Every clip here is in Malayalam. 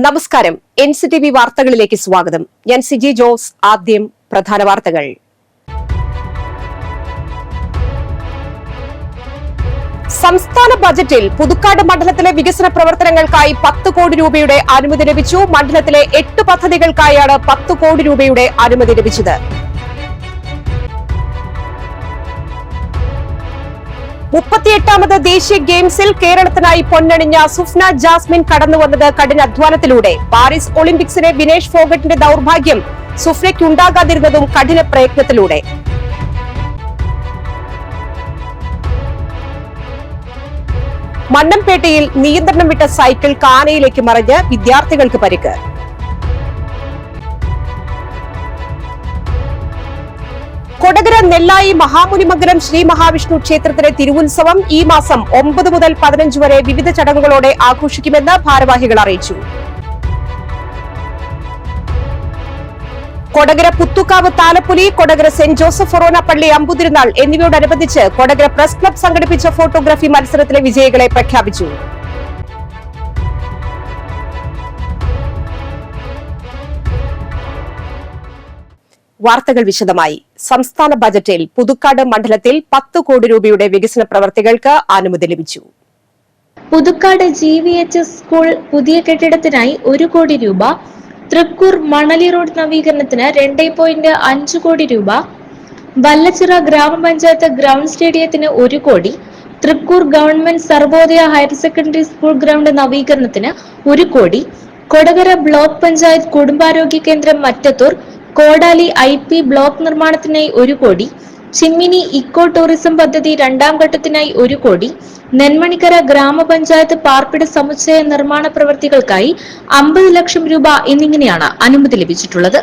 നമസ്കാരം. NCTV വാർത്തകളിലേക്ക് സ്വാഗതം. ഞാൻ സിജി ജോസ്. ആദ്യം പ്രധാന വാർത്തകൾ. സംസ്ഥാന ബജറ്റിൽ പുതുക്കാട് മണ്ഡലത്തിലെ വികസന പ്രവർത്തനങ്ങൾക്കായി 10 കോടി രൂപയുടെ അനുമതി ലഭിച്ചു. മണ്ഡലത്തിലെ 8 പദ്ധതികൾക്കായാണ് 10 കോടി രൂപയുടെ അനുമതി ലഭിച്ചത്. 38ാമത് ദേശീയ ഗെയിംസിൽ കേരളത്തിനായി പൊന്നണിഞ്ഞ സുഫ്ന ജാസ്മിൻ കടന്നുവന്നത് കഠിനാധ്വാനത്തിലൂടെ. പാരീസ് ഒളിമ്പിക്സിലെ വിനേഷ് ഫോഗട്ടിന്റെ ദൌർഭാഗ്യം സുഫ്നയ്ക്കുണ്ടാകാതിരുന്നതും കഠിന പ്രയത്നത്തിലൂടെ. മണ്ണംപേട്ടയിൽ നിയന്ത്രണം വിട്ട സൈക്കിൾ കാനയിലേക്ക് മറിഞ്ഞ് വിദ്യാർത്ഥികൾക്ക് പരിക്ക്. കൊടകര നെല്ലായി മഹാമുനിമംഗലം ശ്രീ മഹാവിഷ്ണു ക്ഷേത്രത്തിലെ തിരുവുത്സവം ഈ മാസം 9 മുതൽ 15 വരെ വിവിധ ചടങ്ങുകളോടെ ആഘോഷിക്കുമെന്ന് ഭാരവാഹികൾ അറിയിച്ചു. കൊടകര പുത്തുക്കാവ് താലപ്പൊലി, കൊടകര സെന്റ് ജോസഫ് ഫൊറോന പള്ളി അമ്പുതിരുന്നാൾ എന്നിവയോടനുബന്ധിച്ച് കൊടകര പ്രസ് ക്ലബ് സംഘടിപ്പിച്ച ഫോട്ടോഗ്രാഫി മത്സരത്തിലെ വിജയികളെ പ്രഖ്യാപിച്ചു. വാർത്തകൾ വിശദമായി. സംസ്ഥാന ബജറ്റിൽ പുതുക്കാട് മണ്ഡലത്തിൽ 10 കോടി രൂപയുടെ വികസന പ്രവർത്തികൾക്ക് അനുമതി ലഭിച്ചു. പുതുക്കാട് GVHS സ്കൂൾ പുതിയ കെട്ടിടത്തിനായി 1 കോടി രൂപ, തൃക്കൂർ മണലി റോഡ് നവീകരണത്തിന് 2.5 കോടി രൂപ, വല്ലച്ചിറ ഗ്രാമപഞ്ചായത്ത് ഗ്രൗണ്ട് സ്റ്റേഡിയത്തിന് 1 കോടി, Thrikkur government Sarvodaya higher secondary school ground നവീകരണത്തിന് 1 കോടി, കൊടകര ബ്ലോക്ക് പഞ്ചായത്ത് കുടുംബാരോഗ്യ കേന്ദ്രം മറ്റത്തൂർ കോടാലി IP ബ്ലോക്ക് നിർമ്മാണത്തിനായി 1 കോടി, ചിമ്മിനി ഇക്കോ ടൂറിസം പദ്ധതി 2ാം ഘട്ടത്തിനായി 1 കോടി, നെന്മണിക്കര ഗ്രാമപഞ്ചായത്ത് പാർപ്പിട സമുച്ചയ നിർമ്മാണ പ്രവൃത്തികൾക്കായി 50 ലക്ഷം രൂപ എന്നിങ്ങനെയാണ് അനുമതി ലഭിച്ചിട്ടുള്ളത്.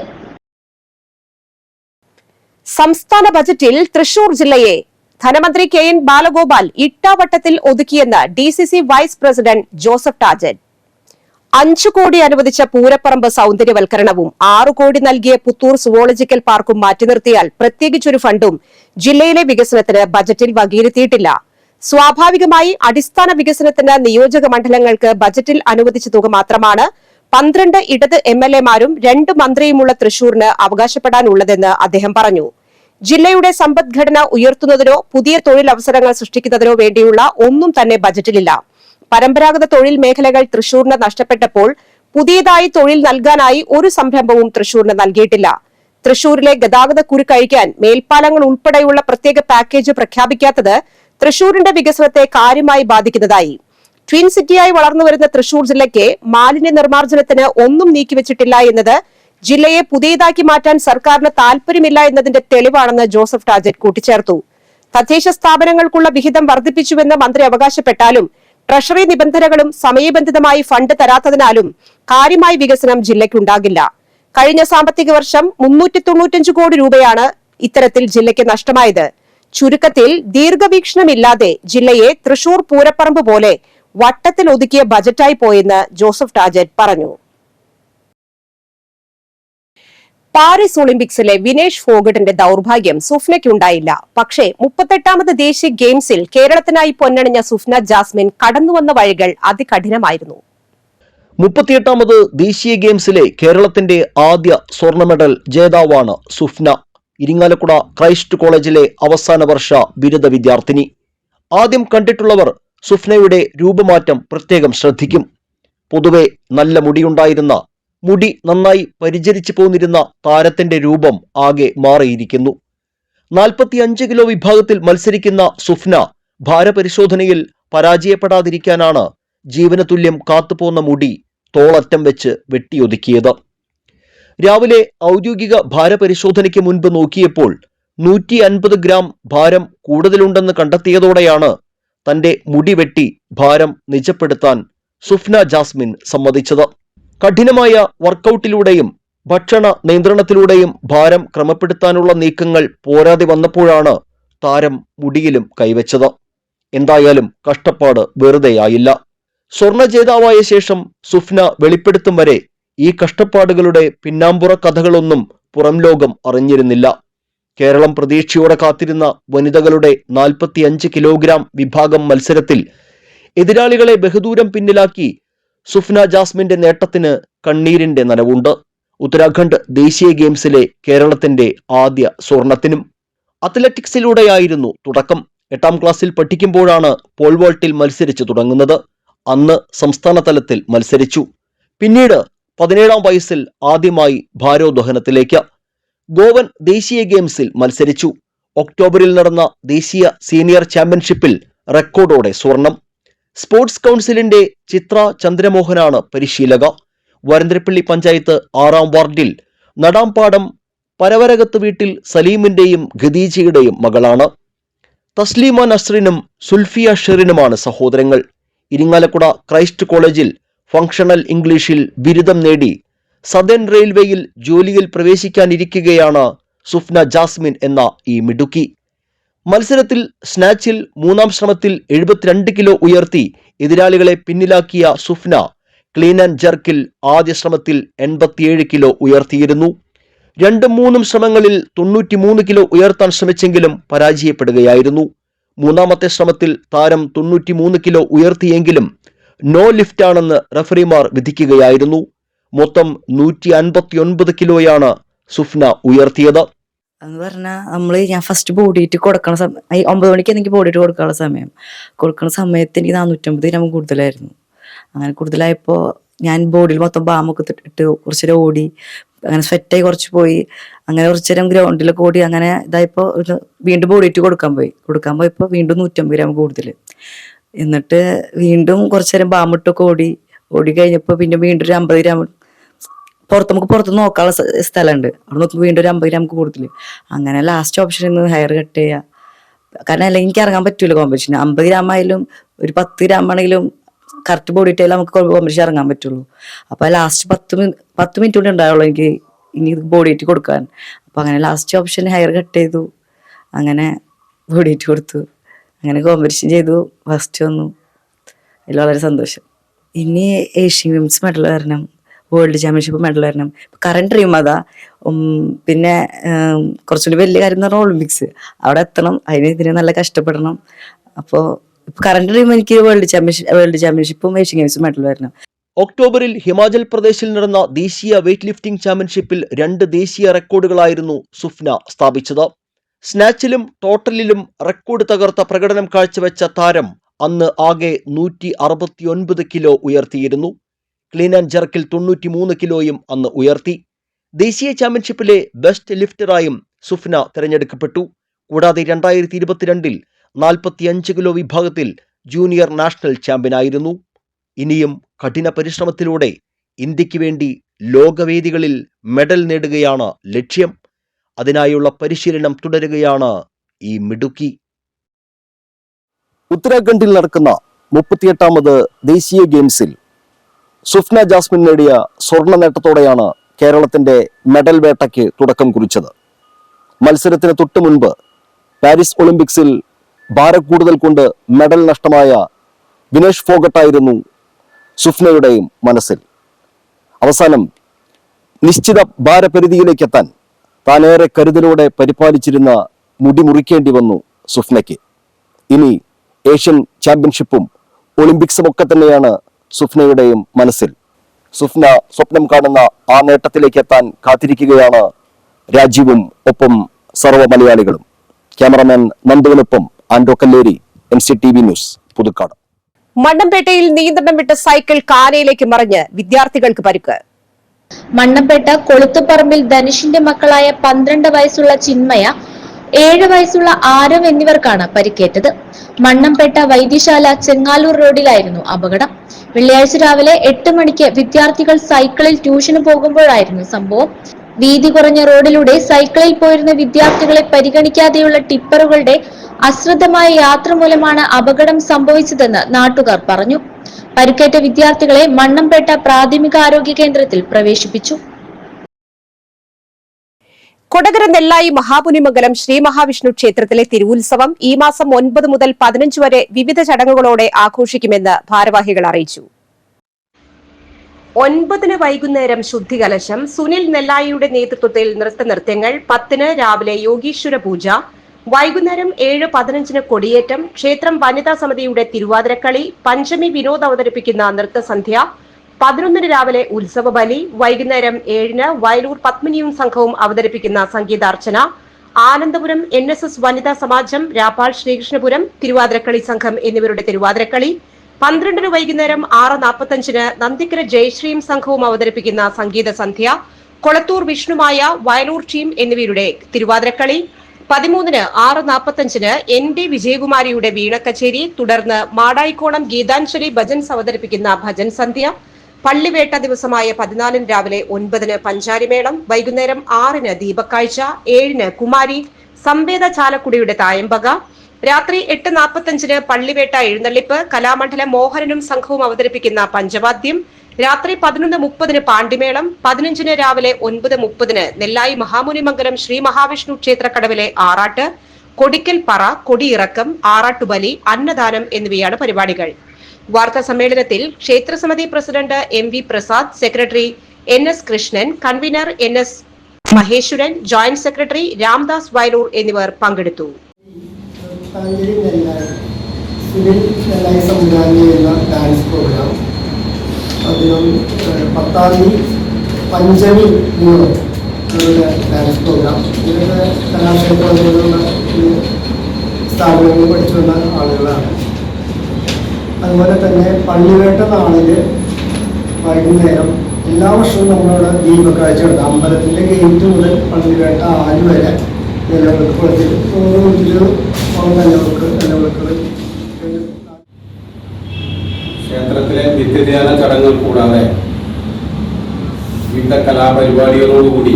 സംസ്ഥാന ബജറ്റിൽ തൃശൂർ ജില്ലയെ ധനമന്ത്രി KN ബാലഗോപാൽ ഇട്ടാവട്ടത്തിൽ ഒതുക്കിയെന്ന് DCC vice president Joseph Tajet. 5 കോടി അനുവദിച്ച പൂരപ്പറമ്പ് സൗന്ദര്യവൽക്കരണവും 6 കോടി നൽകിയ പുത്തൂർ സുവോളജിക്കൽ പാർക്കും മാറ്റി നിർത്തിയാൽ പ്രത്യേകിച്ചൊരു ഫണ്ടും ജില്ലയിലെ വികസനത്തിന് ബജറ്റിൽ വകയിരുത്തിയിട്ടില്ല. സ്വാഭാവികമായി അടിസ്ഥാന വികസനത്തിന് നിയോജക മണ്ഡലങ്ങൾക്ക് ബജറ്റിൽ അനുവദിച്ച തുക മാത്രമാണ് 12 ഇടത് MLA-മാരും 2 മന്ത്രിയുമുള്ള തൃശൂരിന് അവകാശപ്പെടാനുള്ളതെന്ന് അദ്ദേഹം പറഞ്ഞു. ജില്ലയുടെ സമ്പദ്ഘടന ഉയർത്തുന്നതിനോ പുതിയ തൊഴിലവസരങ്ങൾ സൃഷ്ടിക്കുന്നതിനോ വേണ്ടിയുള്ള ഒന്നും തന്നെ ബജറ്റിലില്ല. പരമ്പരാഗത തൊഴിൽ മേഖലകൾ തൃശൂരിന് നഷ്ടപ്പെട്ടപ്പോൾ പുതിയതായി തൊഴിൽ നൽകാനായി ഒരു സംരംഭവും തൃശൂരിന് നൽകിയിട്ടില്ല. തൃശൂരിലെ ഗതാഗത കുരുക്കഴിക്കാൻ മേൽപ്പാലങ്ങൾ ഉൾപ്പെടെയുള്ള പ്രത്യേക പാക്കേജ് പ്രഖ്യാപിക്കാത്തത് തൃശൂരിന്റെ വികസനത്തെ കാര്യമായി ബാധിക്കുന്നതായി. ട്വിൻ സിറ്റിയായി വളർന്നുവരുന്ന തൃശൂർ ജില്ലയ്ക്ക് മാലിന്യ നിർമ്മാർജ്ജനത്തിന് ഒന്നും നീക്കിവച്ചിട്ടില്ല എന്നത് ജില്ലയെ പുതിയതാക്കി മാറ്റാൻ സർക്കാരിന് താൽപര്യമില്ല എന്നതിന്റെ തെളിവാണെന്ന് ജോസഫ് ടാജറ്റ് കൂട്ടിച്ചേർത്തു. തദ്ദേശ സ്ഥാപനങ്ങൾക്കുള്ള വിഹിതം വർദ്ധിപ്പിച്ചുവെന്ന് മന്ത്രി അവകാശപ്പെട്ടാലും ട്രഷറി നിബന്ധനകളും സമയബന്ധിതമായി ഫണ്ട് തരാത്തതിനാലും കാര്യമായ വികസനം ജില്ലയ്ക്കുണ്ടാകില്ല. കഴിഞ്ഞ സാമ്പത്തിക വർഷം 395 കോടി രൂപയാണ് ഇത്തരത്തിൽ ജില്ലയ്ക്ക് നഷ്ടമായത്. ചുരുക്കത്തിൽ ദീർഘവീക്ഷണമില്ലാതെ ജില്ലയെ തൃശൂർ പൂരപ്പറമ്പ് പോലെ വട്ടത്തിൽ ഒതുക്കിയ ബജറ്റായി പോയെന്ന് ജോസഫ് ടാജറ്റ് പറഞ്ഞു. പാരീസ് ഒളിമ്പിക്സിലെ വിനേഷ് ഫോഗട്ടിന്റെ ദൌർഭാഗ്യം സുഫ്നയ്ക്കുണ്ടായില്ല. പക്ഷേ 38ാമത് ദേശീയ ഗെയിംസിൽ കേരളത്തിനായി പൊന്നണിഞ്ഞ സുഫ്ന ജാസ്മിൻ കടന്നുവന്ന വഴികൾ അതികഠിനമായിരുന്നു. 38ാമത് ദേശീയ ഗെയിംസിലെ കേരളത്തിന്റെ ആദ്യ സ്വർണ്ണ മെഡൽ ജേതാവാണ് സുഫ്ന. ഇരിങ്ങാലക്കുട ക്രൈസ്റ്റ് കോളേജിലെ അവസാന വർഷ ബിരുദ വിദ്യാർത്ഥിനി. ആദ്യം കണ്ടിട്ടുള്ളവർ സുഫ്നയുടെ രൂപമാറ്റം പ്രത്യേകം ശ്രദ്ധിക്കും. പൊതുവെ നല്ല മുടിയുണ്ടായിരുന്ന, മുടി നന്നായി പരിചരിച്ചു പോന്നിരുന്ന താരത്തിന്റെ രൂപം ആകെ മാറിയിരിക്കുന്നു. 45 കിലോ വിഭാഗത്തിൽ മത്സരിക്കുന്ന സുഫ്ന ഭാരപരിശോധനയിൽ പരാജയപ്പെടാതിരിക്കാനാണ് ജീവന തുല്യം കാത്തുപോന്ന മുടി തോളറ്റം വെച്ച് വെട്ടിയൊതുക്കിയത്. രാവിലെ ഔദ്യോഗിക ഭാരപരിശോധനയ്ക്ക് മുൻപ് നോക്കിയപ്പോൾ 150 ഗ്രാം ഭാരം കൂടുതലുണ്ടെന്ന് കണ്ടെത്തിയതോടെയാണ് തന്റെ മുടി വെട്ടി ഭാരം നിജപ്പെടുത്താൻ സുഫ്ന ജാസ്മിൻ സമ്മതിച്ചത്. കഠിനമായ വർക്കൌട്ടിലൂടെയും ഭക്ഷണ നിയന്ത്രണത്തിലൂടെയും ഭാരം ക്രമപ്പെടുത്താനുള്ള നീക്കങ്ങൾ പോരാതെ വന്നപ്പോഴാണ് താരം മുടിയിലും കൈവച്ചത്. എന്തായാലും കഷ്ടപ്പാട് വെറുതെയായില്ല. സ്വർണ്ണ ജേതാവായ ശേഷം സുഫ്ന വെളിപ്പെടുത്തും വരെ ഈ കഷ്ടപ്പാടുകളുടെ പിന്നാമ്പുറ കഥകളൊന്നും പുറം ലോകം അറിഞ്ഞിരുന്നില്ല. കേരളം പ്രതീക്ഷയോടെ കാത്തിരുന്ന വനിതകളുടെ 45 കിലോഗ്രാം വിഭാഗം മത്സരത്തിൽ എതിരാളികളെ ബഹുദൂരം പിന്നിലാക്കി സുഫ്ന ജാസ്മിന്റെ നേട്ടത്തിന് കണ്ണീരിന്റെ നനവുണ്ട്. ഉത്തരാഖണ്ഡ് ദേശീയ ഗെയിംസിലെ കേരളത്തിന്റെ ആദ്യ സ്വർണത്തിനും. അത്ലറ്റിക്സിലൂടെയായിരുന്നു തുടക്കം. 8ാം ക്ലാസ്സിൽ പഠിക്കുമ്പോഴാണ് പോൾ വോൾട്ടിൽ മത്സരിച്ചു തുടങ്ങുന്നത്. അന്ന് സംസ്ഥാന തലത്തിൽ മത്സരിച്ചു. പിന്നീട് 17ാം വയസ്സിൽ ആദ്യമായി ഭാരോദ്വഹനത്തിലേക്ക്. ഗോവൻ ദേശീയ ഗെയിംസിൽ മത്സരിച്ചു. ഒക്ടോബറിൽ നടന്ന ദേശീയ സീനിയർ ചാമ്പ്യൻഷിപ്പിൽ റെക്കോർഡോടെ സ്വർണം. സ്പോർട്സ് കൗൺസിലിന്റെ ചിത്ര ചന്ദ്രമോഹനാണ് പരിശീലക. വരന്തരപ്പള്ളി പഞ്ചായത്ത് 6ാം വാർഡിൽ നടാംപാടം പരവരകത്ത് വീട്ടിൽ സലീമിന്റെയും ഖദീജയുടെയും മകളാണ്. തസ്ലീമ നസ്രിനും സുൽഫിയ ഷെറിനുമാണ് സഹോദരങ്ങൾ. ഇരിങ്ങാലക്കുട ക്രൈസ്റ്റ് കോളേജിൽ ഫങ്ഷണൽ ഇംഗ്ലീഷിൽ ബിരുദം നേടി സദേൺ റെയിൽവേയിൽ ജോലിയിൽ പ്രവേശിക്കാനിരിക്കുകയാണ് സുഫ്ന ജാസ്മിൻ എന്ന ഈ മിടുക്കി. മത്സരത്തിൽ സ്നാച്ചിൽ 3ാം ശ്രമത്തിൽ 72 കിലോ ഉയർത്തി എതിരാളികളെ പിന്നിലാക്കിയ സുഫ്ന ക്ലീൻ ആൻഡ് ജർക്കിൽ ആദ്യ ശ്രമത്തിൽ 87 കിലോ ഉയർത്തിയിരുന്നു. 2-3 ശ്രമങ്ങളിൽ 93 കിലോ ഉയർത്താൻ ശ്രമിച്ചെങ്കിലും പരാജയപ്പെടുകയായിരുന്നു. 3ാമത്തെ ശ്രമത്തിൽ താരം 93 കിലോ ഉയർത്തിയെങ്കിലും നോ ലിഫ്റ്റാണെന്ന് റഫറിമാർ വിധിക്കുകയായിരുന്നു. മൊത്തം 159 കിലോയാണ് സുഫ്ന ഉയർത്തിയത്. എന്ന് പറഞ്ഞാൽ ഞാൻ ഫസ്റ്റ് ബോഡി വെയിറ്റ് കൊടുക്കണ 9 മണിക്ക് എനിക്ക് ബോഡി വെയിറ്റ് കൊടുക്കാനുള്ള കൊടുക്കുന്ന സമയത്ത് എനിക്ക് 450 ഗ്രാം കൂടുതലായിരുന്നു. അങ്ങനെ കൂടുതലായപ്പോൾ ഞാൻ ബോഡിയിൽ മൊത്തം ബാമൊക്കെ ഇട്ട് കുറച്ചേരം ഓടി, അങ്ങനെ സ്വെറ്റായി കുറച്ച് പോയി, അങ്ങനെ കുറച്ചേരം ഗ്രൗണ്ടിലൊക്കെ ഓടി. അങ്ങനെ ഇതായപ്പോൾ വീണ്ടും ബോഡി വെയിറ്റ് കൊടുക്കാൻ പോയപ്പോൾ വീണ്ടും 150 ഗ്രാം കൂടുതൽ. എന്നിട്ട് വീണ്ടും കുറച്ചേരം ബാമിട്ടൊക്കെ ഓടി കഴിഞ്ഞപ്പോൾ പിന്നെ വീണ്ടും ഒരു 50 ഗ്രാം നമുക്ക് പുറത്ത് നോക്കാനുള്ള സ്ഥലമുണ്ട്. അവിടെ നോക്കുമ്പോൾ വീണ്ടും ഒരു 50 ഗ്രാം കൂടുതൽ. അങ്ങനെ ലാസ്റ്റ് ഓപ്ഷൻ ഇന്ന് ഹെയർ കട്ട് ചെയ്യുക. കാരണം അല്ലെങ്കിൽ എനിക്ക് ഇറങ്ങാൻ പറ്റൂല കോമ്പറ്റീഷൻ. 50 ഗ്രാം ആയാലും ഒരു 10 ഗ്രാം ആണെങ്കിലും കറക്റ്റ് ബോഡി ഇട്ടായാലും നമുക്ക് കോമ്പറ്റീഷൻ ഇറങ്ങാൻ പറ്റുള്ളൂ. അപ്പോൾ ലാസ്റ്റ് 10 മിനിറ്റ് കൊണ്ട് ഉണ്ടാവുള്ളൂ എനിക്ക് ഇനി ബോഡി വെയിറ്റ് കൊടുക്കാൻ. അപ്പോൾ അങ്ങനെ ലാസ്റ്റ് ഓപ്ഷൻ ഹെയർ കട്ട് ചെയ്തു. അങ്ങനെ ബോഡി വെയിറ്റ് കൊടുത്തു. അങ്ങനെ കോമ്പറ്റീഷൻ ചെയ്തു, ഫസ്റ്റ് വന്നു. അതിൽ വളരെ സന്തോഷം. ഇനി ഏഷ്യൻ ഗെയിംസ് മെഡൽ വരണം, വേൾഡ് ചാമ്പ്യൻഷിപ്പ് മെഡൽ വരണം. കറണ്ട് ഡ്രീം അതാ. പിന്നെ കുറച്ചുകൂടി വലിയ കാര്യം എന്ന് പറഞ്ഞാൽ ഒളിമ്പിക്സ്, അവിടെ എത്തണം. ഇതിന് നല്ല കഷ്ടപ്പെടണം. അപ്പോൾ കറണ്ട് ഡ്രീം എനിക്ക് വേൾഡ് ചാമ്പ്യൻഷിപ്പും ഏഷ്യൻ ഗെയിംസും മെഡൽ വരണം. ഒക്ടോബറിൽ ഹിമാചൽ പ്രദേശിൽ നടന്ന ദേശീയ വെയ്റ്റ് ലിഫ്റ്റിംഗ് ചാമ്പ്യൻഷിപ്പിൽ 2 ദേശീയ റെക്കോർഡുകളായിരുന്നു സുഫ്ന സ്ഥാപിച്ചത്. സ്നാച്ചിലും ടോട്ടലിലും റെക്കോർഡ് തകർത്ത പ്രകടനം കാഴ്ചവെച്ച താരം അന്ന് ആകെ 169 കിലോ ഉയർത്തിയിരുന്നു. ക്ലീൻ ആൻഡ് ജർക്കിൽ 93 കിലോയും അന്ന് ഉയർത്തി. ദേശീയ ചാമ്പ്യൻഷിപ്പിലെ ബെസ്റ്റ് ലിഫ്റ്ററായും സുഫ്ന തിരഞ്ഞെടുക്കപ്പെട്ടു. കൂടാതെ 2022 45 കിലോ വിഭാഗത്തിൽ ജൂനിയർ നാഷണൽ ചാമ്പ്യനായിരുന്നു. ഇനിയും കഠിന പരിശ്രമത്തിലൂടെ ഇന്ത്യക്ക് വേണ്ടി ലോകവേദികളിൽ മെഡൽ നേടുകയാണ് ലക്ഷ്യം. അതിനായുള്ള പരിശീലനം തുടരുകയാണ് ഈ മിടുക്കി. ഉത്തരാഖണ്ഡിൽ നടക്കുന്ന 38ാമത് ദേശീയ ഗെയിംസിൽ സുഫ്ന ജാസ്മിൻ നേടിയ സ്വർണ്ണ നേട്ടത്തോടെയാണ് കേരളത്തിന്റെ മെഡൽ വേട്ടയ്ക്ക് തുടക്കം കുറിച്ചത്. മത്സരത്തിന് തൊട്ടു മുൻപ് പാരീസ് ഒളിമ്പിക്സിൽ ഭാരക്കൂടുതൽ കൊണ്ട് മെഡൽ നഷ്ടമായ വിനേഷ് ഫോഗട്ടായിരുന്നു സുഫ്നയുടെയും മനസ്സിൽ. അവസാനം നിശ്ചിത ഭാരപരിധിയിലേക്ക് എത്താൻ താനേറെ കരുതലോടെ പരിപാലിച്ചിരുന്ന മുടി മുറിക്കേണ്ടി വന്നു സുഫ്നയ്ക്ക്. ഇനി ഏഷ്യൻ ചാമ്പ്യൻഷിപ്പും ഒളിമ്പിക്സും ഒക്കെ തന്നെയാണ് സുഫ്നയുടെയും മനസ്സിൽ. സുഫ്ന സ്വപ്നം കാണുന്ന ആ നേട്ടത്തിലേക്ക് എത്താൻ കാത്തിരിക്കുകയാണ് രാജ്യവും ഒപ്പം സർവ്വ മലയാളികളും. ക്യാമറമാൻ നന്ദുവിനൊപ്പം ആൻഡ്രോ കല്ലേരി, NCTV ന്യൂസ്, പുതുക്കാട്. മണ്ണമ്പേട്ടയിൽ നിയന്ത്രണം വിട്ട സൈക്കിൾ കാനയിലേക്ക് മറിഞ്ഞ് വിദ്യാർത്ഥികൾക്ക് പരിക്ക്. മണ്ണമ്പേട്ട കൊളുത്തുപറമ്പിൽ ധനുഷിന്റെ മക്കളായ 12 വയസ്സുള്ള ചിന്മയ, 7 വയസ്സുള്ള ആരവ് എന്നിവർക്കാണ് പരിക്കേറ്റത്. മണ്ണമ്പേട്ട വൈദ്യശാല ചെങ്ങാലൂർ റോഡിലായിരുന്നു അപകടം. വെള്ളിയാഴ്ച രാവിലെ 8 മണിക്ക് വിദ്യാർത്ഥികൾ സൈക്കിളിൽ ട്യൂഷന് പോകുമ്പോഴായിരുന്നു സംഭവം. വീതി കുറഞ്ഞ റോഡിലൂടെ സൈക്കിളിൽ പോയിരുന്ന വിദ്യാർത്ഥികളെ പരിഗണിക്കാതെയുള്ള ടിപ്പറുകളുടെ അശ്രദ്ധമായ യാത്ര മൂലമാണ് അപകടം സംഭവിച്ചതെന്ന് നാട്ടുകാർ പറഞ്ഞു. പരിക്കേറ്റ വിദ്യാർത്ഥികളെ മണ്ണമ്പേട്ട പ്രാഥമികാരോഗ്യ കേന്ദ്രത്തിൽ പ്രവേശിപ്പിച്ചു. കൊടകര നെല്ലായി മഹാമുനിമംഗലം ശ്രീ മഹാവിഷ്ണു ക്ഷേത്രത്തിലെ തിരുവുത്സവം ഈ മാസം 9 മുതൽ 15 വരെ വിവിധ ചടങ്ങുകളോടെ ആഘോഷിക്കുമെന്ന് ഭാരവാഹികൾ അറിയിച്ചു. 9 വൈകുന്നേരം ശുദ്ധികലശം, സുനിൽ നെല്ലായിയുടെ നേതൃത്വത്തിൽ നൃത്തനൃത്യങ്ങൾ, 10 രാവിലെ യോഗീശ്വര പൂജ, വൈകുന്നേരം 7:15 കൊടിയേറ്റം, ക്ഷേത്രം വനിതാ സമിതിയുടെ തിരുവാതിരക്കളി, പഞ്ചമി വിനോദ് അവതരിപ്പിക്കുന്ന നൃത്തസന്ധ്യ, 11 രാവിലെ ഉത്സവ ബലി, വൈകുന്നേരം 7 വയലൂർ പത്മിനിയും സംഘവും അവതരിപ്പിക്കുന്ന സംഗീതാർച്ചന, ആനന്ദപുരം NSS വനിതാ സമാജം, രാപ്പാൾ ശ്രീകൃഷ്ണപുരം തിരുവാതിരക്കളി സംഘം എന്നിവരുടെ തിരുവാതിരക്കളി, 12 വൈകുന്നേരം 6:45 നന്ദിക്കര ജയശ്രീം സംഘവും അവതരിപ്പിക്കുന്ന സംഗീത സന്ധ്യ, കൊളത്തൂർ വിഷ്ണുമായ, വയലൂർ ടീം എന്നിവരുടെ തിരുവാതിരക്കളി, 13 6:45 ND വിജയകുമാരിയുടെ വീണക്കച്ചേരി, തുടർന്ന് മാടായിക്കോണം ഗീതാഞ്ജലി ഭജൻസ് അവതരിപ്പിക്കുന്ന ഭജൻ സന്ധ്യ, പള്ളിവേട്ട ദിവസമായ 14 രാവിലെ 9 പഞ്ചാരിമേളം, വൈകുന്നേരം 6 ദീപക്കാഴ്ച, 7 കുമാരി സംവേദ ചാലക്കുടിയുടെ തായമ്പക, രാത്രി 8:45 പള്ളിവേട്ട എഴുന്നള്ളിപ്പ്, കലാമണ്ഡലം മോഹനനും സംഘവും അവതരിപ്പിക്കുന്ന പഞ്ചവാദ്യം, രാത്രി 11:30 പാണ്ടിമേളം, 15 രാവിലെ 9:30 നെല്ലായി മഹാമുനിമംഗലം ശ്രീ മഹാവിഷ്ണു ക്ഷേത്രക്കടവിലെ ആറാട്ട്, കൊടിക്കൽ പറ, കൊടിയിറക്കം, ആറാട്ടുബലി, അന്നദാനം എന്നിവയാണ് പരിപാടികൾ. വാർത്താ സമ്മേളനത്തിൽ ക്ഷേത്രസമിതി president MV Prasad, secretary NS Krishnan, convener NS Maheswaran, joint secretary Ramdas Vayalur എന്നിവർ പങ്കെടുത്തു. ഡാൻസ് പ്രോഗ്രാം 10-ാം തീയതി പഞ്ചമി ഡാൻസ് പ്രോഗ്രാം. ഇവരുടെ കലാക്ഷേത്രങ്ങളിലുള്ള സ്ഥാപനങ്ങളിൽ പഠിച്ചുള്ള ആളുകളാണ്. അതുപോലെ തന്നെ പള്ളിവേട്ട നാളിൽ വൈകുന്നേരം എല്ലാ വർഷവും നമ്മളവിടെ ദീപക്കാഴ്ചയുണ്ട്. അമ്പലത്തിൻ്റെ ഗേറ്റ് മുതൽ പള്ളിവേട്ട 6 വരെ നിലവിളക്ക് കുളത്തിൽ 100 ക്ഷേത്രത്തിലെ നിത്യധ്യാന ചടങ്ങുകൾ കൂടാതെ വിവിധ കലാപരിപാടികളോടുകൂടി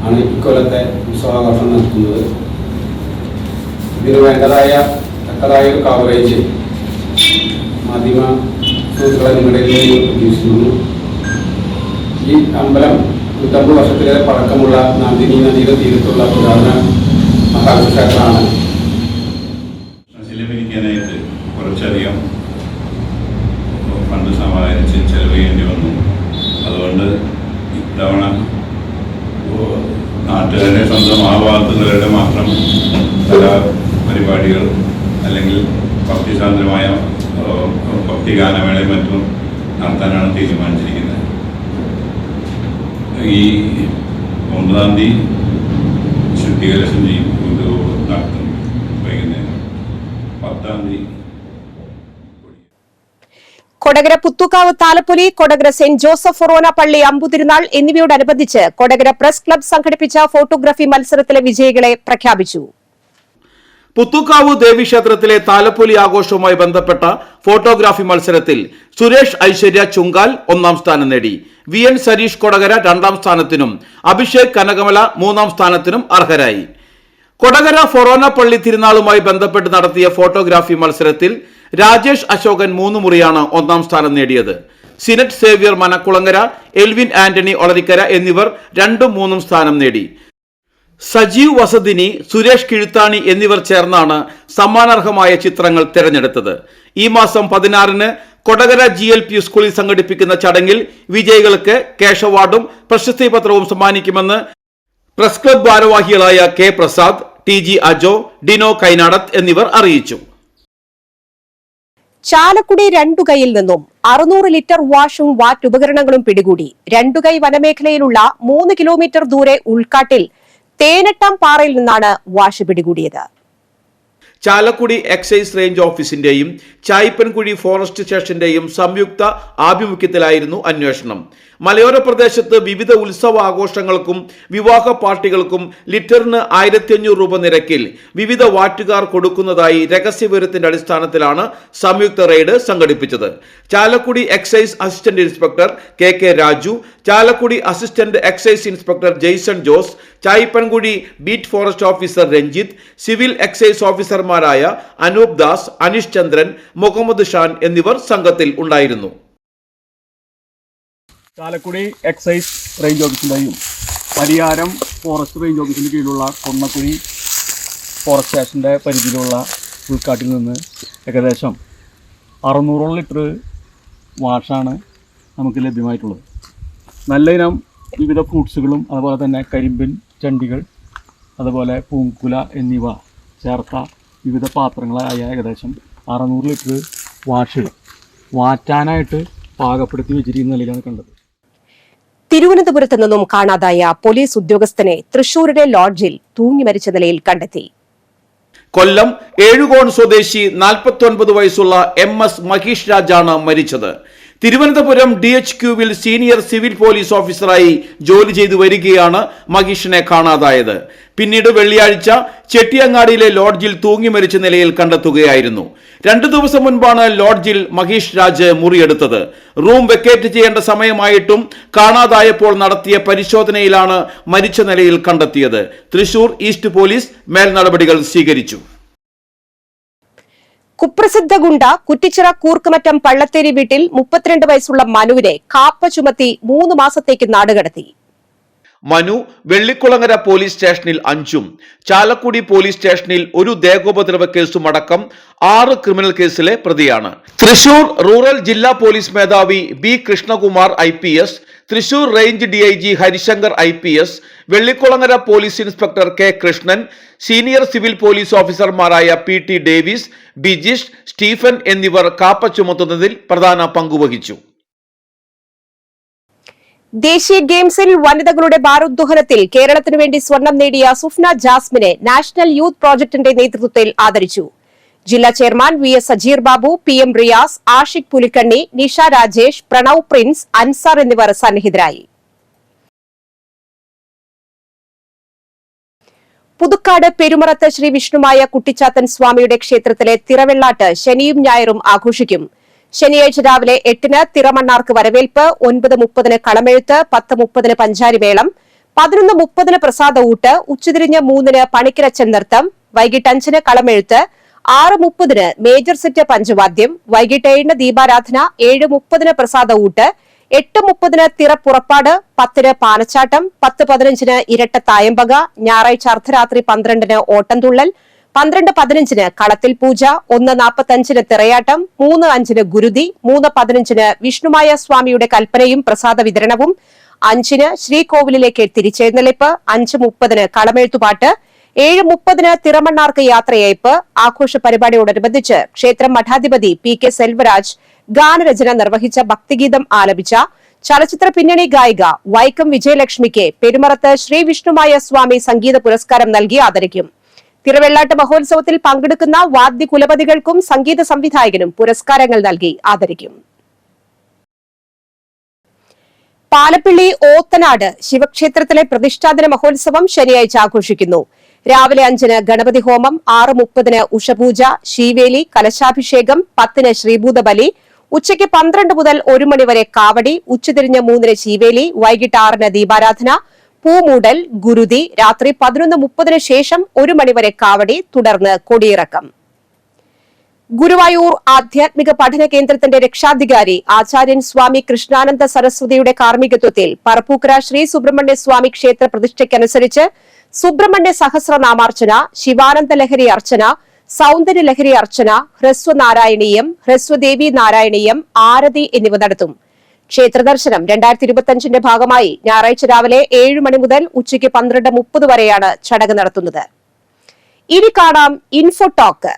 ആണ് ഇക്കൊല്ലത്തെ ഉത്സവാഘോഷം നടത്തുന്നത്. ഇതിന് വേണ്ടതായ തക്കതായ ഒരു കവറേജ് മാധ്യമ സുഹൃത്തുക്കളെ നിങ്ങളുടെ പ്രതീക്ഷിക്കുന്നു. ഈ അമ്പലം 150 വർഷത്തിലേറെ പഴക്കമുള്ള നന്ദിനി നദിയുടെ തീരത്തുള്ള പുരാതന മഹാക്ഷേത്രമാണ്. ശിലപിരിക്കാനായിട്ട് കുറച്ചധികം ഫണ്ട് സമാഹരിച്ച് ചെലവ് ചെയ്യേണ്ടി വന്നു. അതുകൊണ്ട് ഇത്തവണ നാട്ടുകാരുടെ സ്വന്തം ആ ഭാഗത്തുള്ളവരുടെ മാത്രം കലാപരിപാടികൾ അല്ലെങ്കിൽ ഭക്തിസാന്ദ്രമായ ഭക്തിഗാനമേളയും മറ്റും നടത്താനാണ് തീരുമാനിച്ചിരിക്കുന്നത്. ഈ 9-ാം തീയതി ശുദ്ധികലശം നടത്തും. വൈകുന്നേരം 10-ാം തീയതി കൊടകര പുത്തുക്കാവ് താലപ്പൊലി, കൊടകര സെന്റ് ജോസഫ് ഫൊറോന പള്ളി അമ്പുതിരുനാൾ എന്നിവയോടനുബന്ധിച്ച് കൊടകര പ്രസ് ക്ലബ് സംഘടിപ്പിച്ച ഫോട്ടോഗ്രാഫി മത്സരത്തിലെ വിജയികളെ പ്രഖ്യാപിച്ചു. പുത്തുക്കാവ് ദേവീക്ഷേത്രത്തിലെ താലപ്പൊലി ആഘോഷവുമായി ബന്ധപ്പെട്ട ഫോട്ടോഗ്രാഫി മത്സരത്തിൽ സുരേഷ് ഐശ്വര്യ ചുങ്കാൽ 1-ാം സ്ഥാനം നേടി. VN സരീഷ് കൊടകര 2-ാം സ്ഥാനത്തിനും അഭിഷേക് കനകമല 3-ാം സ്ഥാനത്തിനും അർഹരായി. കൊടകര ഫൊറോന പള്ളി തിരുനാളുമായി ബന്ധപ്പെട്ട് നടത്തിയ ഫോട്ടോഗ്രാഫി മത്സരത്തിൽ രാജേഷ് അശോകൻ 3 മുറിയാണ് 1-ാം സ്ഥാനം നേടിയത്. സിനറ്റ് സേവ്യർ മനക്കുളങ്ങര, എൽവിൻ ആന്റണി ഒളരിക്കര എന്നിവർ 2ഉം 3ഉം സ്ഥാനം നേടി. സജീവ് വസതിനി, സുരേഷ് കിഴുത്താണി എന്നിവർ ചേർന്നാണ് സമ്മാനാർഹമായ ചിത്രങ്ങൾ തിരഞ്ഞെടുത്തത്. ഈ മാസം 16-ന് കൊടകര GLP സ്കൂളിൽ സംഘടിപ്പിക്കുന്ന ചടങ്ങിൽ വിജയികൾക്ക് ക്യാഷ് അവാർഡും പ്രശസ്തി പത്രവും സമ്മാനിക്കുമെന്ന് പ്രസ് ക്ലബ് ഭാരവാഹികളായ K പ്രസാദ്, TG അജോ, ഡിനോ കൈനാടത്ത് എന്നിവർ അറിയിച്ചു. ചാലക്കുടി രണ്ടുകൈയിൽ നിന്നും 600 ലിറ്റർ വാഷും വാറ്റ് ഉപകരണങ്ങളും പിടികൂടി. രണ്ടുകൈ വനമേഖലയിലുള്ള 3 കിലോമീറ്റർ ദൂരെ ഉൾക്കാട്ടിൽ തേനട്ടാം പാറയിൽ നിന്നാണ് വാഷ് പിടികൂടിയത്. ചാലക്കുടി എക്സൈസ് റേഞ്ച് ഓഫീസിന്റെയും ചായ്പൻകുഴി ഫോറസ്റ്റ് സ്റ്റേഷന്റെയും സംയുക്ത ആഭിമുഖ്യത്തിലായിരുന്നു അന്വേഷണം. മലയോര പ്രദേശത്ത് വിവിധ ഉത്സവ ആഘോഷങ്ങൾക്കും വിവാഹ പാർട്ടികൾക്കും ലിറ്ററിന് 1500 രൂപ നിരക്കിൽ വിവിധ വാറ്റുകാർ കൊടുക്കുന്നതായി രഹസ്യവിവരത്തിന്റെ അടിസ്ഥാനത്തിലാണ് സംയുക്ത റെയ്ഡ് സംഘടിപ്പിച്ചത്. Chalakudy excise assistant inspector KK Raju, Chalakudy assistant excise inspector Jaison Jose, Chaipankuzhi beat forest officer Ranjith, civil excise ഓഫീസർമാരായ അനൂപ് ദാസ്, അനീഷ് ചന്ദ്രൻ, മുഹമ്മദ് ഷാൻ എന്നിവർ സംഘത്തിൽ ഉണ്ടായിരുന്നു. ചാലക്കുടി എക്സൈസ് റേഞ്ച് ഓഫീസിൻ്റെയും പരിയാരം ഫോറസ്റ്റ് റേഞ്ച് ഓഫീസിൻ്റെ കീഴിലുള്ള കൊന്നക്കുഴി ഫോറസ്റ്റ് സ്റ്റേഷൻ്റെ പരിധിയിലുള്ള ഉൾക്കാട്ടിൽ നിന്ന് ഏകദേശം 600 ലിറ്റർ വാഷാണ് നമുക്ക് ലഭ്യമായിട്ടുള്ളത്. നല്ല ഇനം വിവിധ ഫ്രൂട്ട്സുകളും അതുപോലെ തന്നെ കരിമ്പിൻ ചണ്ടികൾ, അതുപോലെ പൂങ്കുല എന്നിവ ചേർത്ത വിവിധ പാത്രങ്ങളായ ഏകദേശം 600 ലിറ്റർ വാഷ് വാറ്റാനായിട്ട് പാകപ്പെടുത്തി വെച്ചിരിക്കുന്ന നിലയിലാണ് കണ്ടത്. തിരുവനന്തപുരത്ത് നിന്നും കാണാതായ പോലീസ് ഉദ്യോഗസ്ഥനെ തൃശൂരിലെ ലോഡ്ജിൽ തൂങ്ങി മരിച്ച നിലയിൽ കണ്ടെത്തി. കൊല്ലം ഏഴുകോൺ സ്വദേശി 49 വയസ്സുള്ള MS മഹീഷ് രാജാണ് മരിച്ചത്. തിരുവനന്തപുരം DHQവിൽ സീനിയർ സിവിൽ പോലീസ് ഓഫീസറായി ജോലി ചെയ്തു വരികയാണ് മഹീഷിനെ കാണാതായത്. പിന്നീട് വെള്ളിയാഴ്ച ചെട്ടിയങ്ങാടിയിലെ ലോഡ്ജിൽ തൂങ്ങി മരിച്ച നിലയിൽ കണ്ടെത്തുകയായിരുന്നു. 2 ദിവസം മുൻപാണ് ലോഡ്ജിൽ മഹീഷ് രാജ് മുറിയെടുത്തത്. റൂം വെക്കേറ്റ് ചെയ്യേണ്ട സമയമായിട്ടും കാണാതായപ്പോൾ നടത്തിയ പരിശോധനയിലാണ് മരിച്ച നിലയിൽ കണ്ടെത്തിയത്. തൃശൂർ ഈസ്റ്റ് പോലീസ് മേൽ നടപടികൾ സ്വീകരിച്ചു. കുപ്രസിദ്ധ ഗുണ്ട കുറ്റിച്ചിറ കൂർക്കുമറ്റം പള്ളത്തേരി വീട്ടിൽ 32 വയസ്സുള്ള മനുവിനെ കാപ്പ ചുമത്തി 3 മാസത്തേക്ക് നാടുകടത്തി. മനു വെള്ളിക്കുളങ്ങര പോലീസ് സ്റ്റേഷനിൽ 5ഉം ചാലക്കുടി പോലീസ് സ്റ്റേഷനിൽ ഒരു ദേഹോപദ്രവ കേസും അടക്കം 6 ക്രിമിനൽ കേസിലെ പ്രതിയാണ്. തൃശൂർ റൂറൽ ജില്ലാ പോലീസ് മേധാവി B Krishnakumar IPS, Thrissur range DIG Harishankar IPS, Vellikulangara police inspector K Krishnan, senior civil police ഓഫീസർമാരായ PT ഡേവിസ്, ബിജിഷ്, സ്റ്റീഫൻ എന്നിവർ കാപ്പ ചുമത്തുന്നതിൽ പ്രധാന പങ്കുവഹിച്ചു. ദേശീയ ഗെയിംസിൽ വനിതകളുടെ ഭാരോദ്വഹനത്തിൽ കേരളത്തിനു വേണ്ടി സ്വർണം നേടിയ സുഫ്ന ജാസ്മിനെ നാഷണൽ യൂത്ത് പ്രോജക്ടിന്റെ നേതൃത്വത്തിൽ ആദരിച്ചു. ജില്ലാ chairman VS Sajeer Babu, PM Riyas, Ashiq Pulikkanni, Nisha Rajesh, Pranav Prince, Ansar എന്നിവർ സന്നിഹിതരായി. പുതുക്കാട് പെരുമറത്ത് ശ്രീ വിഷ്ണുമായ കുട്ടിച്ചാത്തൻ സ്വാമിയുടെ ക്ഷേത്രത്തിലെ തിറവെള്ളാട്ട് ശനിയും ഞായറും ആഘോഷിക്കും. ശനിയാഴ്ച രാവിലെ 8-ന് തിറമണ്ണാർക്ക് വരവേൽപ്പ്, 9:30-ന് കളമെഴുത്ത്, 10:30-ന് പഞ്ചാരിമേളം, 11:30-ന് പ്രസാദ ഊട്ട്, ഉച്ചതിരിഞ്ഞ് 3-ന് പണിക്കരച്ചൻ നൃത്തം, വൈകിട്ട് 5-ന് കളമെഴുത്ത്, 6:30-ന് മേജർ സെറ്റ് പഞ്ചവാദ്യം, വൈകിട്ട് 7-ന് ദീപാരാധന, 7:30-ന് പ്രസാദ ഊട്ട്, 8:30-ന് തിറപ്പുറപ്പാട്, 10-ന് പാനച്ചാട്ടം, 10:15-ന് ഇരട്ട തായമ്പക, ഞായറാഴ്ച അർദ്ധരാത്രി 12-ന് ഓട്ടംതുള്ളൽ, 12:15-ന് കളത്തിൽ പൂജ, 1:45-ന് തിറയാട്ടം, 3:05-ന് ഗുരുതി, 3:15-ന് വിഷ്ണുമായ സ്വാമിയുടെ കൽപ്പനയും പ്രസാദ വിതരണവും, 5-ന് ശ്രീകോവിലിലേക്ക് തിരിച്ചെഴുന്നള്ളിപ്പ്, 5:30-ന് കളമെഴുത്തുപാട്ട്, 7:30-ന് തിറമണ്ണാർക്ക് യാത്രയയപ്പ്. ആഘോഷ പരിപാടിയോടനുബന്ധിച്ച് ക്ഷേത്രം മഠാധിപതി PK സെൽവരാജ് ഗാനരചന നിർവഹിച്ച ഭക്തിഗീതം ആലപിച്ച ചലച്ചിത്ര പിന്നണി ഗായിക വൈക്കം വിജയലക്ഷ്മിക്ക് പെരുമറത്ത് ശ്രീ വിഷ്ണുമായ സ്വാമി സംഗീത പുരസ്കാരം നൽകി ആദരിക്കും. തിറവെള്ളാട്ട് മഹോത്സവത്തിൽ പങ്കെടുക്കുന്ന വാദ്യ കുലപതികൾക്കും സംഗീത സംവിധായകനും പുരസ്കാരങ്ങൾ നൽകി ആദരിക്കും. പാലപ്പിള്ളി ഓത്തനാട് ശിവക്ഷേത്രത്തിലെ പ്രതിഷ്ഠാദിന മഹോത്സവം ശനിയാഴ്ച ആഘോഷിക്കുന്നു. രാവിലെ 5-ന് ഗണപതി ഹോമം, 6:30-ന് ഉഷപൂജ, ശീവേലി, കലശാഭിഷേകം, 10-ന് ശ്രീഭൂതബലി, ഉച്ചയ്ക്ക് 12 മുതൽ 1 മണി വരെ കാവടി, ഉച്ചതിരിഞ്ഞ് 3-ന് ശീവേലി, വൈകിട്ട് 6-ന് ദീപാരാധന, പൂമൂടൽ, ഗുരുതി, രാത്രി 11:30-ന് ശേഷം 1 മണിവരെ കാവടി, തുടർന്ന് കൊടിയിറക്കം. ഗുരുവായൂർ ആധ്യാത്മിക പഠന കേന്ദ്രത്തിന്റെ രക്ഷാധികാരി ആചാര്യൻ സ്വാമി കൃഷ്ണാനന്ദ സരസ്വതിയുടെ കാർമ്മികത്വത്തിൽ പറപ്പൂക്കര ശ്രീ സുബ്രഹ്മണ്യ സ്വാമി ക്ഷേത്ര പ്രതിഷ്ഠയ്ക്കനുസരിച്ച് സുബ്രഹ്മണ്യ സഹസ്രനാമാർച്ചന, ശിവാനന്ദ ലഹരി അർച്ചന, സൗന്ദര്യ ലഹരി അർച്ചന, ഹ്രസ്വനാരായണീയം, ഹ്രസ്വദേവി നാരായണീയം, ആരതി എന്നിവ നടത്തും. ക്ഷേത്രദർശനം 2025-ന്റെ ഭാഗമായി ഞായറാഴ്ച രാവിലെ 7 മണി മുതൽ ഉച്ചയ്ക്ക് 12:30 വരെയാണ് ചടങ്ങ് നടത്തുന്നത്. ഇനി കാണാം ഇൻഫോടോക്ക്.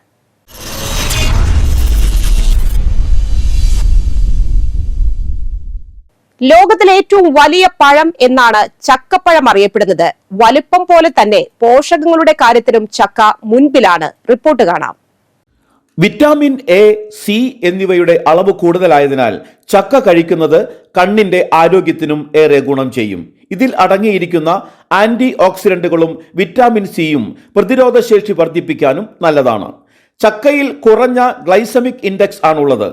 ലോകത്തിലെ ഏറ്റവും വലിയ പഴം എന്നാണ് ചക്കപ്പഴം അറിയപ്പെടുന്നത്. വലുപ്പം പോലെ തന്നെ പോഷകങ്ങളുടെ കാര്യത്തിലും ചക്ക മുൻപിലാണ്. റിപ്പോർട്ട് കാണാം. വിറ്റാമിൻ A, C എന്നിവയുടെ അളവ് കൂടുതലായതിനാൽ ചക്ക കഴിക്കുന്നത് കണ്ണിന്റെ ആരോഗ്യത്തിനും ഏറെ ഗുണം ചെയ്യും. ഇതിൽ അടങ്ങിയിരിക്കുന്ന ആന്റി ഓക്സിഡന്റുകളും വിറ്റാമിൻ സിയും പ്രതിരോധശേഷി വർദ്ധിപ്പിക്കാനും നല്ലതാണ്. ചക്കയിൽ കുറഞ്ഞ ഗ്ലൈസമിക് ഇൻഡെക്സ് ആണുള്ളത്.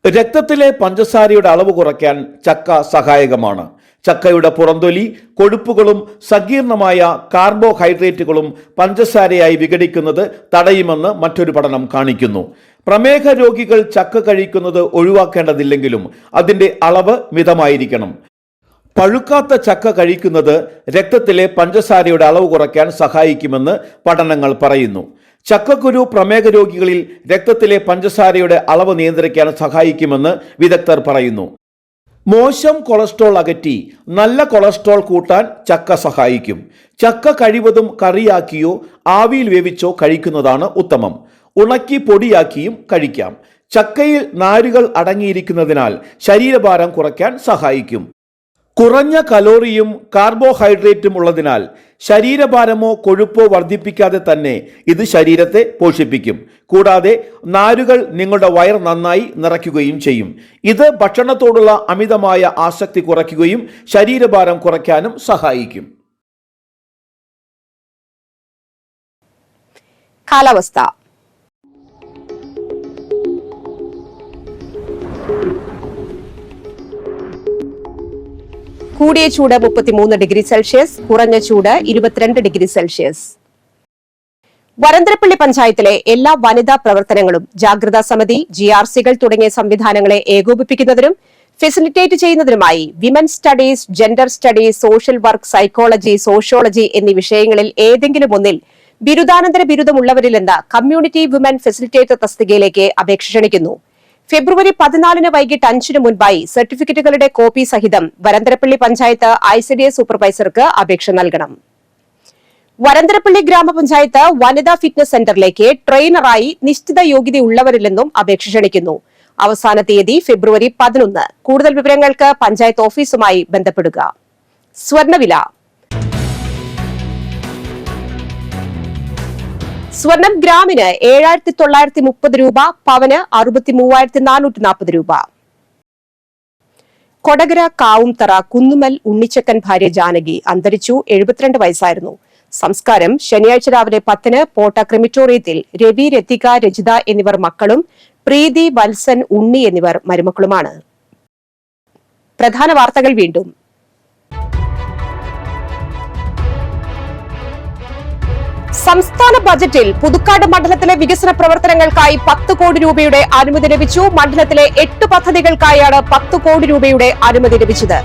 രക്തത്തിലെ പഞ്ചസാരയുടെ അളവ് കുറയ്ക്കാൻ ചക്ക സഹായകമാണ്. ചക്കയുടെ പുറന്തൊലി കൊഴുപ്പുകളും സങ്കീർണമായ കാർബോഹൈഡ്രേറ്റുകളും പഞ്ചസാരയായി വിഘടിക്കുന്നത് തടയുമെന്ന് മറ്റൊരു പഠനം കാണിക്കുന്നു. പ്രമേഹ രോഗികൾ ചക്ക കഴിക്കുന്നത് ഒഴിവാക്കേണ്ടതില്ലെങ്കിലും അതിന്റെ അളവ് മിതമായിരിക്കണം. പഴുക്കാത്ത ചക്ക കഴിക്കുന്നത് രക്തത്തിലെ പഞ്ചസാരയുടെ അളവ് കുറയ്ക്കാൻ സഹായിക്കുമെന്ന് പഠനങ്ങൾ പറയുന്നു. ചക്കക്കുരു പ്രമേഹ രോഗികളിൽ രക്തത്തിലെ പഞ്ചസാരയുടെ അളവ് നിയന്ത്രിക്കാൻ സഹായിക്കുമെന്ന് വിദഗ്ധർ പറയുന്നു. മോശം കൊളസ്ട്രോൾ അകറ്റി നല്ല കൊളസ്ട്രോൾ കൂട്ടാൻ ചക്ക സഹായിക്കും. ചക്ക കഴിവതും കറിയാക്കിയോ ആവിയിൽ വേവിച്ചോ കഴിക്കുന്നതാണ് ഉത്തമം. ഉണക്കി പൊടിയാക്കിയും കഴിക്കാം. ചക്കയിൽ നാരുകൾ അടങ്ങിയിരിക്കുന്നതിനാൽ ശരീരഭാരം കുറയ്ക്കാൻ സഹായിക്കും. കുറഞ്ഞ കലോറിയും കാർബോഹൈഡ്രേറ്റും ഉള്ളതിനാൽ ശരീരഭാരമോ കൊഴുപ്പോ വർദ്ധിപ്പിക്കാതെ തന്നെ ഇത് ശരീരത്തെ പോഷിപ്പിക്കും. കൂടാതെ നാരുകൾ നിങ്ങളുടെ വയർ നന്നായി നിറയ്ക്കുകയും ചെയ്യും. ഇത് ഭക്ഷണത്തോടുള്ള അമിതമായ ആസക്തി കുറയ്ക്കുകയും ശരീരഭാരം കുറയ്ക്കാനും സഹായിക്കും. കാലാവസ്ഥ. കൂടിയ ചൂട് 33 ഡിഗ്രി സെൽഷ്യസ്, കുറഞ്ഞ ചൂട് 22 ഡിഗ്രി സെൽഷ്യസ്. വരന്തരപ്പള്ളി പഞ്ചായത്തിലെ എല്ലാ വനിതാ പ്രവർത്തനങ്ങളും ജാഗ്രതാ സമിതി, GRCകൾ തുടങ്ങിയ സംവിധാനങ്ങളെ ഏകോപിപ്പിക്കുന്നതിനും ഫെസിലിറ്റേറ്റ് ചെയ്യുന്നതിനുമായി women studies, gender studies, social work, psychology, sociology എന്നീ വിഷയങ്ങളിൽ ഏതെങ്കിലും ഒന്നിൽ ബിരുദാനന്തര ബിരുദമുള്ളവരിൽ നിന്ന് കമ്മ്യൂണിറ്റി വിമൻ ഫെസിലിറ്റേറ്റർ തസ്തികയിലേക്ക് അപേക്ഷ ക്ഷണിക്കുന്നു. ഫെബ്രുവരി 14 വൈകിട്ട് 5 മുൻപായി സർട്ടിഫിക്കറ്റുകളുടെ കോപ്പി സഹിതം വരന്തരപ്പള്ളി പഞ്ചായത്ത് ICDS സൂപ്പർവൈസർക്ക് അപേക്ഷ നൽകണം. വരന്തരപ്പള്ളി ഗ്രാമപഞ്ചായത്ത് വനിതാ ഫിറ്റ്നസ് സെന്ററിലേക്ക് ട്രെയിനറായി നിശ്ചിത യോഗ്യതയുള്ളവരിൽ നിന്നും അപേക്ഷ ക്ഷണിക്കുന്നു. അവസാന തീയതി ഫെബ്രുവരി 11. കൂടുതൽ വിവരങ്ങൾക്ക് പഞ്ചായത്ത് ഓഫീസുമായി ബന്ധപ്പെടുക. സ്വർണ്ണവില. സ്വർണം ഗ്രാമിന് 7,930 രൂപ, പവന് 63,440 രൂപ. കൊടകര കാവുംതറ കുന്നുമൽ ഉണ്ണിച്ചക്കൻ ഭാര്യ ജാനകി അന്തരിച്ചു. 72 വയസ്സായിരുന്നു. സംസ്കാരം ശനിയാഴ്ച രാവിലെ 10 പോട്ട ക്രിമിറ്റോറിയത്തിൽ. രവി, രതിക, രജിത എന്നിവർ മക്കളും പ്രീതി, വത്സൻ, ഉണ്ണി എന്നിവർ മരുമക്കളുമാണ്. പ്രധാന വാർത്തകൾ വീണ്ടും. സംസ്ഥാന ബജറ്റിൽ പുതുക്കാട് മണ്ഡലത്തിലെ വികസന പ്രവർത്തനങ്ങൾക്കായി 10 കോടി രൂപയുടെ അനുമതി ലഭിച്ചു. മണ്ഡലത്തിലെ 8 പദ്ധതികൾക്കായാണ് 10 കോടി രൂപയുടെ അനുമതി ലഭിച്ചത്.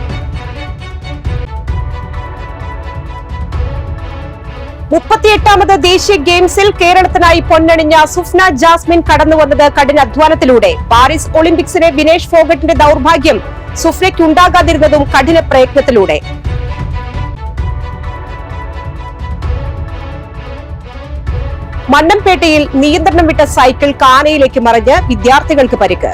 38ാമത് ദേശീയ ഗെയിംസിൽ കേരളത്തിനായി പൊന്നണിഞ്ഞ സുഫ്ന ജാസ്മിൻ കടന്നുവന്നത് കഠിനാധ്വാനത്തിലൂടെ. പാരീസ് ഒളിമ്പിക്സിലെ വിനേഷ് ഫോഗട്ടിന്റെ ദൌർഭാഗ്യം സുഫ്നയ്ക്കുണ്ടാകാതിരുന്നതും കഠിന പ്രയത്നത്തിലൂടെ. മണ്ണംപേട്ടയിൽ നിയന്ത്രണം വിട്ട സൈക്കിൾ കാനയിലേക്ക് മറിഞ്ഞ് വിദ്യാർത്ഥികൾക്ക് പരിക്ക്.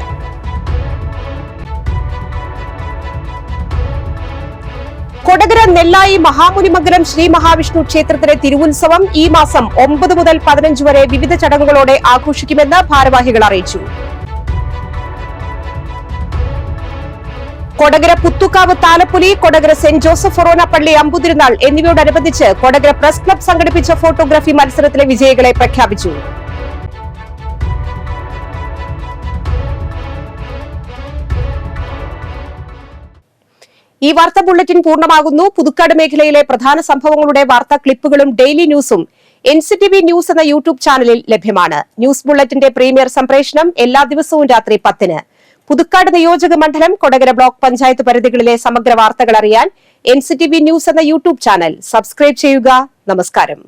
കൊടകര നെല്ലായി മഹാമുനിമംഗലം ശ്രീ മഹാവിഷ്ണു ക്ഷേത്രത്തിലെ തിരുവുത്സവം ഈ മാസം 9 മുതൽ 15 വരെ വിവിധ ചടങ്ങുകളോടെ ആഘോഷിക്കുമെന്ന് ഭാരവാഹികൾ അറിയിച്ചു. കൊടകര പുത്തുക്കാവ് താലപ്പൊലി, കൊടകര സെന്റ് ജോസഫ് ഫൊറോന പള്ളി അമ്പുതിരുന്നാൾ എന്നിവയോടനുബന്ധിച്ച് കൊടകര പ്രസ് ക്ലബ് സംഘടിപ്പിച്ച ഫോട്ടോഗ്രാഫി മത്സരത്തിലെ വിജയികളെ പ്രഖ്യാപിച്ചു. ഈ വാർത്താ ബുള്ളറ്റിൻ പൂർണ്ണമാകുന്നു. പുതുക്കാട് മേഖലയിലെ പ്രധാന സംഭവങ്ങളുടെ വാർത്താ ക്ലിപ്പുകളും ഡെയിലി ന്യൂസും NCTV ന്യൂസ് എന്ന യൂട്യൂബ് ചാനലിൽ ലഭ്യമാണ്. ന്യൂസ് ബുള്ളറ്റിന്റെ പ്രീമിയർ സംപ്രേഷണം എല്ലാ ദിവസവും രാത്രി 10-ന്. പുതുക്കാട് നിയോജക മണ്ഡലം, കൊടകര ബ്ലോക്ക് പഞ്ചായത്ത് പരിധികളിലെ സമഗ്ര വാർത്തകൾ അറിയാൻ NCTV ന്യൂസ് എന്ന യൂട്യൂബ് ചാനൽ സബ്സ്ക്രൈബ് ചെയ്യുക. നമസ്കാരം.